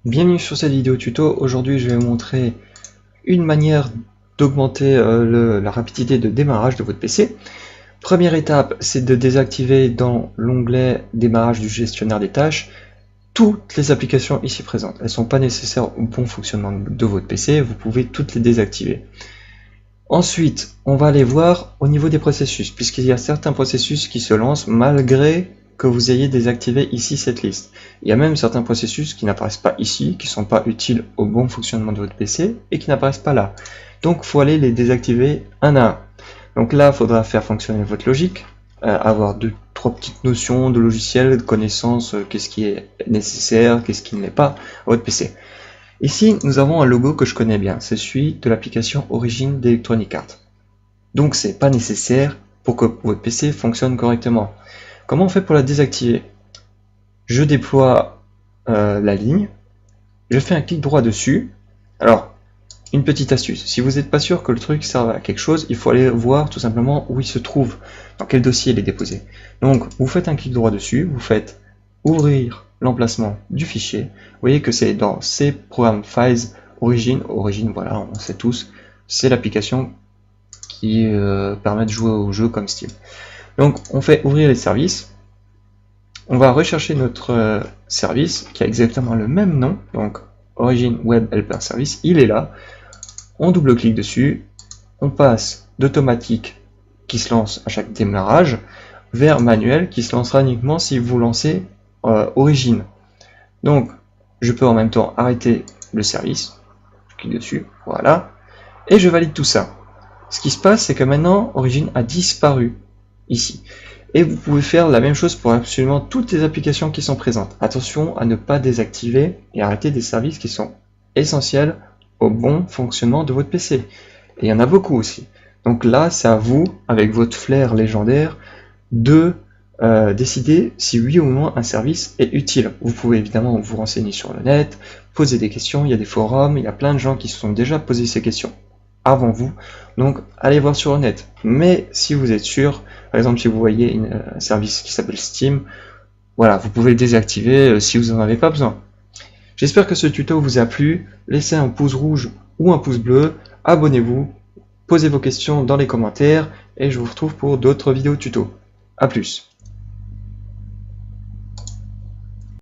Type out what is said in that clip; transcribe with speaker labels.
Speaker 1: Bienvenue sur cette vidéo tuto. Aujourd'hui je vais vous montrer une manière d'augmenter la rapidité de démarrage de votre PC. Première étape, c'est de désactiver dans l'onglet démarrage du gestionnaire des tâches toutes les applications ici présentes. Elles ne sont pas nécessaires au bon fonctionnement de votre PC, vous pouvez toutes les désactiver. Ensuite, on va aller voir au niveau des processus, puisqu'il y a certains processus qui se lancent malgré que vous ayez désactivé ici cette liste. Il y a même certains processus qui n'apparaissent pas ici, qui ne sont pas utiles au bon fonctionnement de votre PC et qui n'apparaissent pas là. Donc il faut aller les désactiver un à un. Donc là, il faudra faire fonctionner votre logique, avoir trois petites notions de logiciel, de connaissances, qu'est-ce qui est nécessaire, qu'est-ce qui ne l'est pas à votre PC. Ici, nous avons un logo que je connais bien, c'est celui de l'application Origin d'Electronic Arts. Donc c'est pas nécessaire pour que votre PC fonctionne correctement. Comment on fait pour la désactiver? Je déploie la ligne, je fais un clic droit dessus. Alors, une petite astuce, si vous n'êtes pas sûr que le truc serve à quelque chose, il faut aller voir tout simplement où il se trouve, dans quel dossier il est déposé. Donc, vous faites un clic droit dessus, vous faites ouvrir l'emplacement du fichier. Vous voyez que c'est dans C Program Files Origin. Origin, voilà, on sait tous, c'est l'application qui permet de jouer au jeu comme Steam. Donc on fait ouvrir les services, on va rechercher notre service qui a exactement le même nom, donc Origin Web Helper Service, il est là, on double-clique dessus, on passe d'automatique qui se lance à chaque démarrage vers manuel qui se lancera uniquement si vous lancez Origin. Donc je peux en même temps arrêter le service, je clique dessus, voilà, et je valide tout ça. Ce qui se passe, c'est que maintenant Origin a disparu ici. Et vous pouvez faire la même chose pour absolument toutes les applications qui sont présentes. Attention à ne pas désactiver et arrêter des services qui sont essentiels au bon fonctionnement de votre PC. Et il y en a beaucoup aussi. Donc là, c'est à vous, avec votre flair légendaire, de décider si oui ou non un service est utile. Vous pouvez évidemment vous renseigner sur le net, poser des questions, il y a des forums, il y a plein de gens qui se sont déjà posé ces questions avant vous, donc allez voir sur le net. Mais si vous êtes sûr, par exemple si vous voyez un service qui s'appelle Steam, voilà, vous pouvez le désactiver si vous n'en avez pas besoin. J'espère que ce tuto vous a plu, laissez un pouce rouge ou un pouce bleu, abonnez-vous, posez vos questions dans les commentaires, et je vous retrouve pour d'autres vidéos tuto. A plus.